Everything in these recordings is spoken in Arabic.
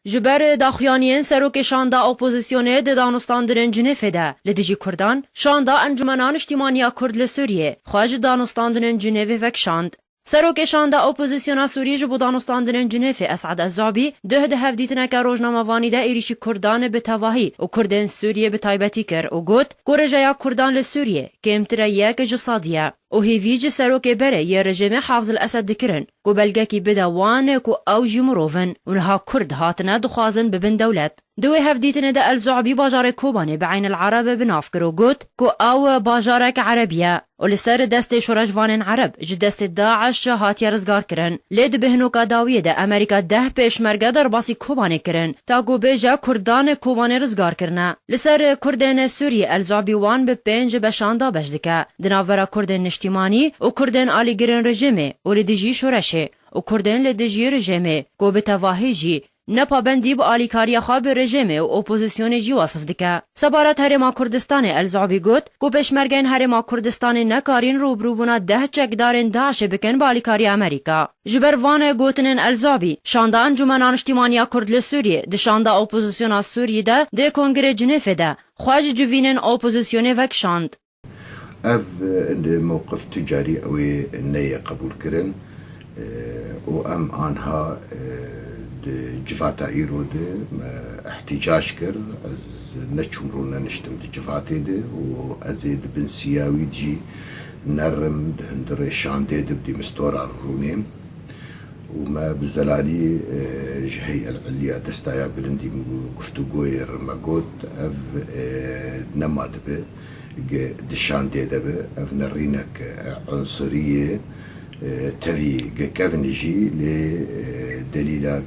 جبر داخوانین سروک شاندا اپوزیسیونه د دانستان درن جنیف ده لدیجی کردان شاندا انجمنان اجتماعی کرد لسوریه خواج دانستان درن جنیف وکشاند. سروک شاندا اپوزیسیونا سوریه جبو دانستان درن جنیف اسعد الزعبی ده هفدیتنا که روزنامه‌وانی ده ایریشی کردان به تواهی و کردن سوریه به تایبتی کر و گوت گرجایا کردان لسوریه که امتره یک جسادیه و هیویج سروک بره یه رژیم حافظ الاسد دکرن کو بلگکی بده وانه کو او جمروفن ونها کرد هاتنا دخوازن ببن دولت دوی هفدیتنا ده الزعبی باجار کوبانه بعین العرب بنافکر و گوت کو او باجارک عربیه ولسر دست شورجوان عرب جدست داعش هاتی رزگار کرن لید بهنو کاداویه ده امریکا ده پیشمرگه در باسی کوبانه کرن تا گو بیجا کردان کوبانه رزگار کرنه لسر کردن سوریه الزعبی وان به پنج بشاندا بجدکه دناورا کردن اجتماعی و کردن آلی گرن رژیمه و لدیجی شورشه و کردن لدیجی رژیمه گو به تواهی جی نپابندی با آلیکاری خواب رژیمه و اپوزیسیون جی واصف دکه. سبارت هرما کردستان الزعبی گوت گو پشمرگین هرما کردستان نکارین روبرو بونا ده چکدارین داعش بکن با آلیکاری امریکا. جبر وان گوتنین الزعبی شاندا انجمنان اجتماعی کرد لسوریه ده شاندا اپوزیسیون سوریه ده کنگره جنیف ده خواج جوینین اپوزیسیون وکشاند. اف موقف تجاري اوي نية قبول كرن و ام آنها جفاتا ايرود احتجاج كر از نچمرونا نشتم دي جفاتي دي و ازيد بن سياوي جي نرم دهندر شاندي دي مستورا رونيم وما بالزلالي جهي العليا دستايا بلندي قفتو قوير مقود اف نماد به دشان ديده به اف نرينك عنصرية تفي كافنجي لدليلا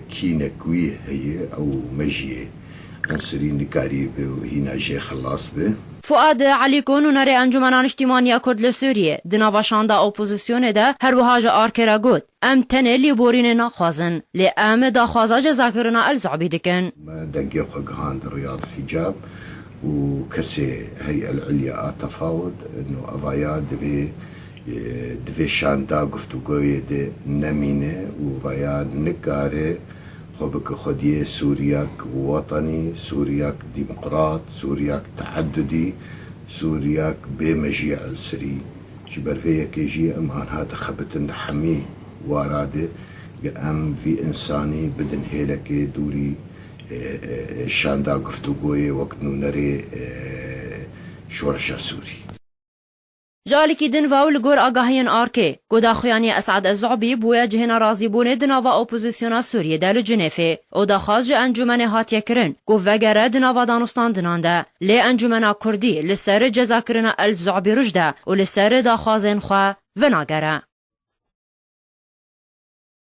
كينكوي هي او مجيه عنصري نكاري به هنا جي خلاص به فؤاد علی کون نره انجمنان اجتماعی کرد لسوریه دناوا شاندا اپوزیسیون ده هر وهاج آرکرا گوت ام تنه لیبورین ناخوازن لی ام دا خوازا جزاکرنا الزعبی دکن دنگی خوگهان رياض حجاب وكسي هيئة العليا تفاوض انه افايا دفي شاندا قفتو قوية نمينة وفايا نكاري خبك خديه سورياك وطني سورياك ديمقراط سورياك تعددي سورياك بمجيء عنصري جبر فيا كيجي امان هذا خبت حمي وراده ام في انساني بدن هيلك دوري شاندا گفتگوی وقت نونری شورش سوری جالی کی دن واول گور آگاهین آرکه گودا خویانی اسعد الزعبی بویا جهنا رازی بونه دناوا اپوزیسیونا سوریه دل جنیفه او دا خواز جه انجمن هاتیه کرن گو وگره دناوا دانستان دنانده لی انجمن کردی لسر جزا کرن الزعبی رجده و لسر دا خوازین خواه و ناگره